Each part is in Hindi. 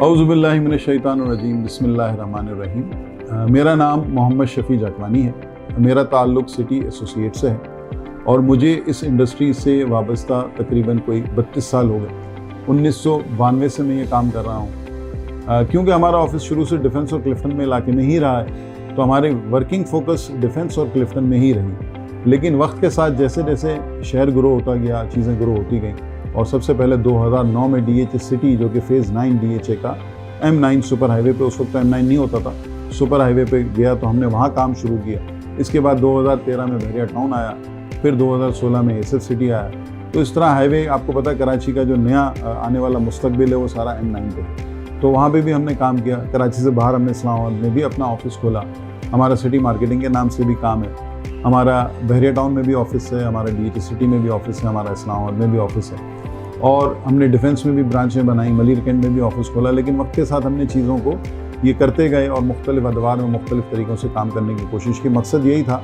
औज़ुबिल्लाहि मिनश्शैतानिर्रजीम बिस्मिल्लाहिर्रहमानिर्रहीम। मेरा नाम मोहम्मद शफ़ी जाकवानी है। मेरा ताल्लुक़ सिटी एसोसिएट से है और मुझे इस इंडस्ट्री से वाबस्ता तकरीबन कोई 32 साल हो गए। 1992 से मैं ये काम कर रहा हूँ। क्योंकि हमारा ऑफिस शुरू से डिफेंस और क्लिफ्टन में इलाके में ही रहा है, तो हमारे वर्किंग फोकस डिफेंस और क्लिफ्टन में ही रही। लेकिन वक्त के साथ जैसे जैसे शहर ग्रो होता गया, चीज़ें ग्रो होती गई और सबसे पहले 2009 में DHA सिटी, जो कि फेज़ 9 DHA का M9 सुपर हाईवे पे, उस वक्त M9 नहीं होता था, सुपर हाईवे पे गया तो हमने वहाँ काम शुरू किया। इसके बाद 2013 में बहरिया टाउन आया, फिर 2016 में SF सिटी आया। तो इस तरह हाईवे, आपको पता है कराची का जो नया आने वाला मुस्तकबिल है वो सारा M9 पे है। तो वहाँ पे भी हमने काम किया। कराची से बाहर हमने इस्लामाबाद में भी अपना ऑफिस खोला। हमारा सिटी मार्केटिंग के नाम से भी काम है। हमारा बहरिया टाउन में भी ऑफिस है, हमारा DHA सिटी में भी ऑफिस है, हमारा इस्लामाबाद में भी ऑफिस है और हमने डिफेंस में भी ब्रांचें बनाई, मलिर कैंट में भी ऑफिस खोला। लेकिन वक्त के साथ हमने चीज़ों को ये करते गए और मुख्तलिफ अदवार में मुख्तलिफ तरीक़ों से काम करने की कोशिश की। मकसद यही था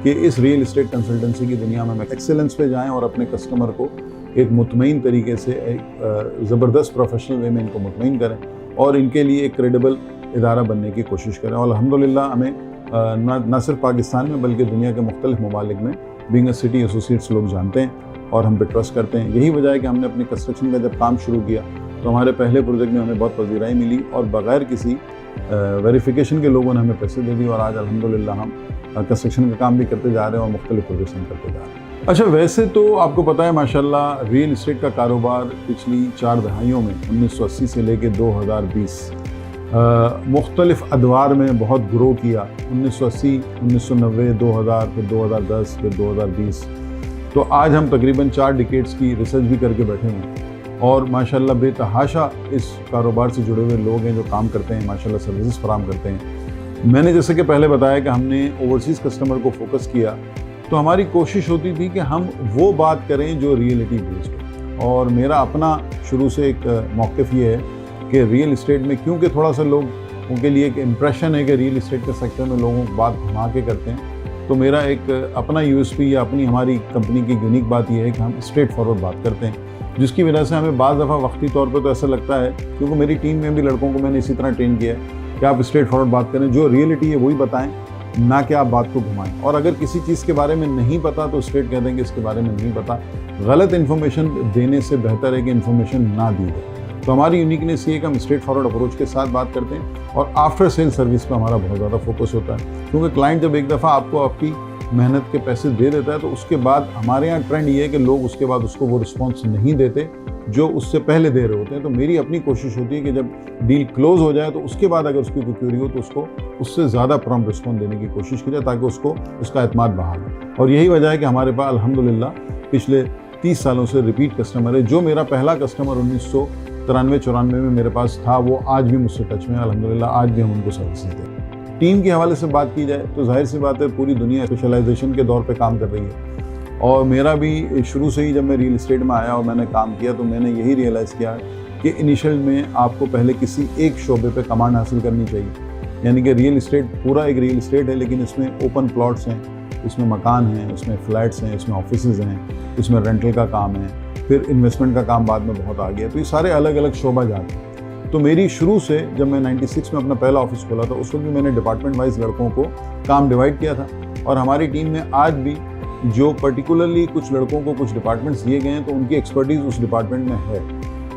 कि इस रियल इस्टेट कंसल्टेंसी की दुनिया में एक्सेलेंस पे जाएँ और अपने कस्टमर को एक मुतमईन तरीके से, एक ज़बरदस्त प्रोफेशनल वे में इनको मुतमईन करें और इनके लिए एक क्रेडिबल इदारा बनने की कोशिश करें। और अल्हम्दुलिल्लाह हमें न सिर्फ पाकिस्तान में बल्कि दुनिया के मुख्तलिफ ममालिक में बीइंग अ सिटी एसोसिएट्स लोग जानते हैं और हम पे ट्रस्ट करते हैं। यही वजह है कि हमने अपने कंस्ट्रक्शन का जब काम शुरू किया तो हमारे पहले प्रोजेक्ट में हमें बहुत पजीराई मिली और बग़ैर किसी वेरिफिकेशन के लोगों ने हमें पैसे दे दिए और आज अल्हम्दुलिल्लाह हम कंस्ट्रक्शन का काम भी करते जा रहे हैं और मुख्तलिफ प्रोजेक्ट्स हम करते जा रहे हैं। अच्छा, वैसे तो आपको पता है माशाल्लाह रियल इस्टेट का कारोबार पिछली 4 दहाइयों में 1980 से लेकर 2020 मुख्तलिफ अदवार में बहुत ग्रो किया। 1980, 1990, 2000, फिर 2010, फिर 2020। तो आज हम तकरीबन 4 डिकेड्स की रिसर्च भी करके बैठे हैं और माशाल्लाह बेतहाशा इस कारोबार से जुड़े हुए लोग हैं जो काम करते हैं, माशाल्लाह सर्विसेज फराहम करते हैं। मैंने जैसे कि पहले बताया कि हमने ओवरसीज़ कस्टमर को फोकस किया, तो हमारी कोशिश होती थी कि हम वो बात करें जो रियलिटी बेस्ड हो। और मेरा अपना शुरू से एक मौक़िफ़ ये है कि रियल इस्टेट में, क्योंकि थोड़ा सा लोगों के लिए एक इम्प्रेशन है कि रियल इस्टेट के सेक्टर में लोगों को बात घुमा के करते हैं, तो मेरा एक अपना USP या अपनी हमारी कंपनी की यूनिक बात यह है कि हम स्ट्रेट फॉरवर्ड बात करते हैं, जिसकी वजह से हमें बाज़ दफ़ा वक्ती तौर पे तो ऐसा लगता है, क्योंकि मेरी टीम में भी लड़कों को मैंने इसी तरह ट्रेन किया है कि आप स्ट्रेट फॉरवर्ड बात करें, जो रियलिटी है वही बताएं, ना कि आप बात को घुमाएं। और अगर किसी चीज़ के बारे में नहीं पता तो स्ट्रेट कह देंगे इसके बारे में नहीं पता। गलत इन्फॉर्मेशन देने से बेहतर है कि इन्फॉर्मेशन ना दी जाए। तो हमारी यूनिकनेस ये है कि हम स्ट्रेट फॉरवर्ड अप्रोच के साथ बात करते हैं और आफ्टर सेल सर्विस पे हमारा बहुत ज़्यादा फोकस होता है। क्योंकि क्लाइंट जब एक दफ़ा आपको आपकी मेहनत के पैसे दे देता है तो उसके बाद हमारे यहाँ ट्रेंड ये है कि लोग उसके बाद उसको वो रिस्पॉन्स नहीं देते जो उससे पहले दे रहे होते हैं। तो मेरी अपनी कोशिश होती है कि जब डील क्लोज हो जाए तो उसके बाद अगर उसकी कोई क्वेरी हो तो उसको उससे ज़्यादा प्रॉम्प्ट रिस्पॉन्स देने की कोशिश की जाए ताकि उसको उसका एतमाद बहाल हो। और यही वजह है कि हमारे पास अल्हम्दुलिल्लाह पिछले 30 सालों से रिपीट कस्टमर है। जो मेरा पहला कस्टमर 1993-94 में मेरे पास था, वो आज भी मुझसे टच में है अल्हम्दुलिल्लाह। आज भी हम उनको सर्विसेज देते हैं। टीम के हवाले से बात की जाए तो जाहिर सी बात है पूरी दुनिया स्पेशलाइजेशन के दौर पे काम कर रही है और मेरा भी शुरू से ही जब मैं रियल इस्टेट में आया और मैंने काम किया तो मैंने यही रियलाइज़ किया कि इनिशियल में आपको पहले किसी एक शोबे पे कमांड हासिल करनी चाहिए। यानी कि रियल इस्टेट पूरा एक रियल इस्टेट है, लेकिन इसमें ओपन प्लॉट्स हैं, इसमें मकान हैं, इसमें फ्लैट्स हैं, इसमें ऑफिसेज़ हैं, इसमें रेंटल का काम है, फिर इन्वेस्टमेंट का काम बाद में बहुत आ गया। तो ये सारे अलग अलग शोबा जाते हैं। तो मेरी शुरू से जब मैं 96 में अपना पहला ऑफिस खोला था उस वक्त भी मैंने डिपार्टमेंट वाइज लड़कों को काम डिवाइड किया था और हमारी टीम में आज भी जो पर्टिकुलरली कुछ लड़कों को कुछ डिपार्टमेंट्स दिए गए हैं तो उनकी एक्सपर्टीज़ उस डिपार्टमेंट में है।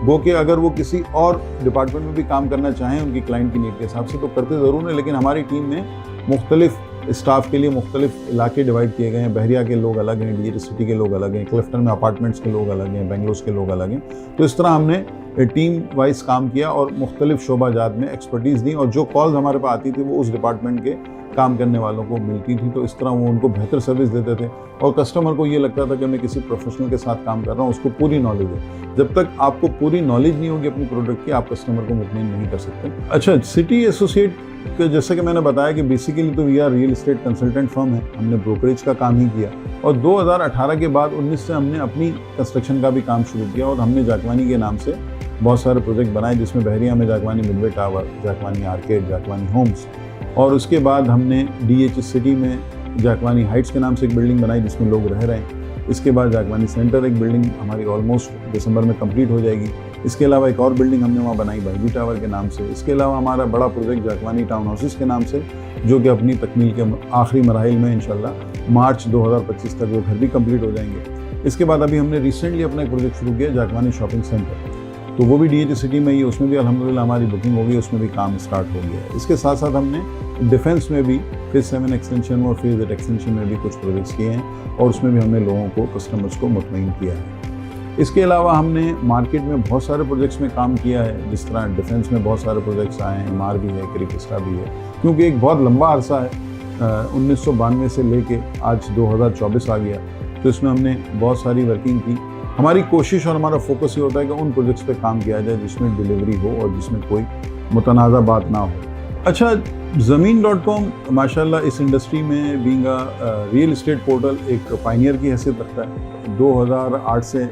वो कि अगर वो किसी और डिपार्टमेंट में भी काम करना चाहें उनकी क्लाइंट की नीड के हिसाब से तो करते ज़रूर है, लेकिन हमारी टीम में मुख्तलिफ स्टाफ के लिए मुख्तलिफ इलाके डिवाइड किए गए हैं। बहरिया के लोग अलग हैं, DHA सिटी के लोग अलग हैं, क्लिफ्टन में अपार्टमेंट्स के लोग अलग हैं, बेंगलोर के लोग अलग हैं। तो इस तरह हमने टीम वाइज काम किया और मुख्तलिफ शोबाजात में एक्सपर्टीज़ दी और जो कॉल्स हमारे पास आती थी वो उस डिपार्टमेंट के काम करने वालों को मिलती थी। तो इस तरह वो उनको बेहतर सर्विस देते थे और कस्टमर को ये लगता था कि मैं किसी प्रोफेशनल के साथ काम कर रहा हूँ, उसको पूरी नॉलेज है। जब तक आपको पूरी नॉलेज नहीं होगी अपनी प्रोडक्ट की, आप कस्टमर को मुतमईन नहीं कर सकते। अच्छा, सिटी एसोसिएट के जैसे कि मैंने बताया कि बेसिकली तो we are real estate consultant firm है। हमने ब्रोकरेज का काम ही किया और 2018 के बाद 19 से हमने अपनी कंस्ट्रक्शन का भी काम शुरू किया और हमने जाकवानी के नाम से बहुत सारे प्रोजेक्ट बनाए, जिसमें बहरिया में जाकवानी मिडवे टावर, जाकवानी आर्केड, जाकवानी होम्स और उसके बाद हमने DHA सिटी में जाकवानी हाइट्स के नाम से एक बिल्डिंग बनाई जिसमें लोग रह रहे हैं। इसके बाद जागवानी सेंटर एक बिल्डिंग हमारी ऑलमोस्ट दिसंबर में कंप्लीट हो जाएगी। इसके अलावा एक और बिल्डिंग हमने वहाँ बनाई बाईजी टावर के नाम से। इसके अलावा हमारा बड़ा प्रोजेक्ट जागवानी टाउन हाउसेस के नाम से, जो कि अपनी तकमील के आखिरी मराहिल में इंशाल्लाह मार्च 2025 तक वो घर भी कंप्लीट हो जाएंगे। इसके बाद अभी हमने रिसेंटली अपना एक प्रोजेक्ट शुरू किया जागवानी शॉपिंग सेंटर, तो वो भी DH सिटी में ही, उसमें भी अल्हम्दुलिल्लाह हमारी बुकिंग हो गई, उसमें भी काम स्टार्ट हो गया है। इसके साथ साथ हमने डिफेंस में भी फेज़ 7 एक्सटेंशन और फेज़ 8 एक्सटेंशन में भी कुछ प्रोजेक्ट्स किए हैं और उसमें भी हमने लोगों को, कस्टमर्स को मुतमईन किया है। इसके अलावा हमने मार्केट में बहुत सारे प्रोजेक्ट्स में काम किया है, जिस तरह डिफेंस में बहुत सारे प्रोजेक्ट्स आए हैं, MR भी है, क्रिकेस्टा भी है, क्योंकि एक बहुत लंबा अरसा है, 1992 से लेके आज 2024 आ गया, तो इसमें हमने बहुत सारी वर्किंग की। हमारी कोशिश और हमारा फोकस ये होता है कि उन प्रोजेक्ट्स पे काम किया जाए जिसमें डिलीवरी हो और जिसमें कोई मुतनाज़ा बात ना हो। अच्छा, ज़मीन.com माशाल्लाह इस इंडस्ट्री में being a real estate portal एक पायनियर की हैसियत रखता है। 2008 से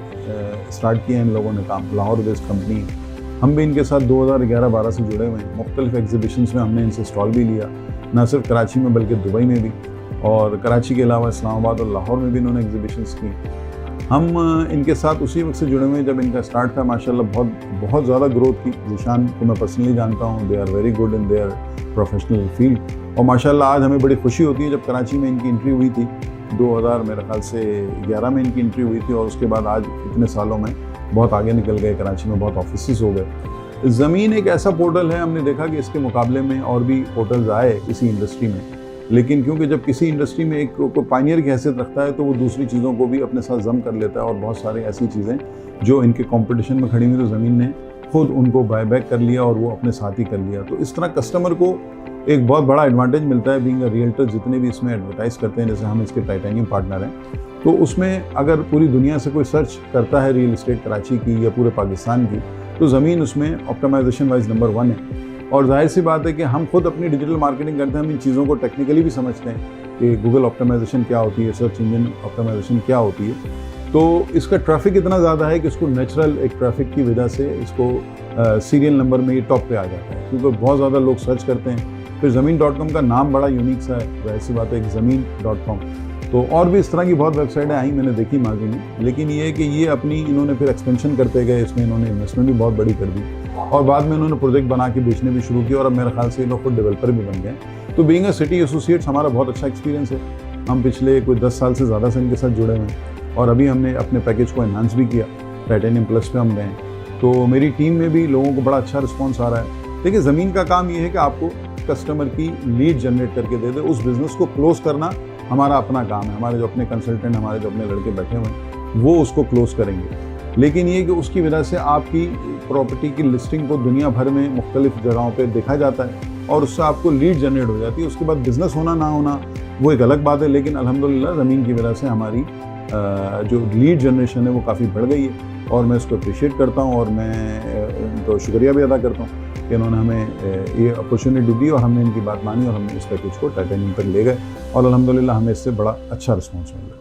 स्टार्ट किया इन लोगों ने काम, लाहौर बेस्ड कंपनी है। हम भी इनके साथ 2011-12 से जुड़े हुए हैं। मुख्तलिफ एग्जीबिशंस में हमने इनसे स्टॉल भी लिया, ना सिर्फ कराची में बल्कि दुबई में भी, और कराची के अलावा इस्लामाबाद और लाहौर में भी इन्होंने एग्जीबिशंस की। हम इनके साथ उसी वक्त से जुड़े हुए हैं जब इनका स्टार्ट था। माशाल्लाह बहुत ज़्यादा ग्रोथ की। ज़ीशान को मैं पर्सनली जानता हूँ, they are very good in their professional field, और माशाल्लाह आज हमें बड़ी खुशी होती है जब कराची में इनकी एंट्री हुई थी 2000 मेरे ख्याल से 11 में इनकी एंट्री हुई थी, और उसके बाद आज इतने सालों में बहुत आगे निकल गए, कराची में बहुत ऑफिस हो गए। ज़मीन एक ऐसा पोर्टल है, हमने देखा कि इसके मुकाबले में और भी पोर्टल्स आए इसी इंडस्ट्री में, लेकिन क्योंकि जब किसी इंडस्ट्री में एक को पायनियर की हैसियत रखता है तो वो दूसरी चीज़ों को भी अपने साथ जम कर लेता है, और बहुत सारी ऐसी चीज़ें जो इनके कंपटीशन में खड़ी हुई तो ज़मीन ने खुद उनको बाय बैक कर लिया और वो अपने साथ ही कर लिया। तो इस तरह कस्टमर को एक बहुत बड़ा एडवांटेज मिलता है बीइंग अ रियल्टर। जितने भी इसमें एडवर्टाइज़ करते हैं, जैसे हम इसके टाइटेनियम पार्टनर हैं, तो उसमें अगर पूरी दुनिया से कोई सर्च करता है रियल इस्टेट कराची की या पूरे पाकिस्तान की, तो ज़मीन उसमें ऑप्टिमाइजेशन वाइज नंबर 1 है। और जाहिर सी बात है कि हम खुद अपनी डिजिटल मार्केटिंग करते हैं, हम इन चीज़ों को टेक्निकली भी समझते हैं कि गूगल ऑप्टिमाइजेशन क्या होती है, सर्च इंजन ऑप्टिमाइजेशन क्या होती है। तो इसका ट्रैफिक इतना ज़्यादा है कि इसको नेचुरल एक ट्रैफिक की वजह से इसको सीरियल नंबर में ये टॉप पे आ जाता है, क्योंकि बहुत ज़्यादा लोग सर्च करते हैं। फिर ज़मीन.com का नाम बड़ा यूनिक सा है, जाहिर सी बात है कि ज़मीन.com। तो और भी इस तरह की बहुत वेबसाइटें आई, मैंने देखी माजी में, लेकिन ये है कि ये अपनी इन्होंने फिर एक्सपेंशन करते गए, इसमें इन्होंने इन्वेस्टमेंट भी बहुत बड़ी कर दी, और बाद में उन्होंने प्रोजेक्ट बना के बेचने भी शुरू किया, और अब मेरे ख्याल से ये लोग खुद डेवलपर भी बन गए। तो बीइंग अ सिटी एसोसिएट्स हमारा बहुत अच्छा एक्सपीरियंस है। हम पिछले कोई 10 साल से ज़्यादा से इनके साथ जुड़े हुए हैं, और अभी हमने अपने पैकेज को एनहांस भी किया, टाइटेनियम प्लस पे हम गए हैं। तो मेरी टीम में भी लोगों को बड़ा अच्छा रिस्पॉन्स आ रहा है। देखिए, ज़मीन का काम ये है कि आपको कस्टमर की लीड जनरेट करके दे दे, उस बिज़नेस को क्लोज़ करना हमारा अपना काम है। हमारे जो अपने कंसल्टेंट, हमारे जो अपने लड़के बैठे हुए हैं, वो उसको क्लोज़ करेंगे। लेकिन ये कि उसकी वजह से आपकी प्रॉपर्टी की लिस्टिंग को दुनिया भर में मुख्तलिफ जगहों पे देखा जाता है, और उससे आपको लीड जनरेट हो जाती है। उसके बाद बिज़नेस होना ना होना वो एक अलग बात है, लेकिन अल्हम्दुलिल्लाह ज़मीन की वजह से हमारी जो लीड जनरेशन है वो काफ़ी बढ़ गई है, और मैं इसको अप्रिशिएट करता हूँ, और मैं उनको शुक्रिया भी अदा करता हूँ कि इन्होंने हमें ये अपॉर्चुनिटी दी, और हमने इनकी बात मानी, और हमने इस पैकेज को टाइटेनियम तक ले गए, और अल्हम्दुलिल्लाह हमें इससे बड़ा अच्छा रिस्पॉन्स मिला।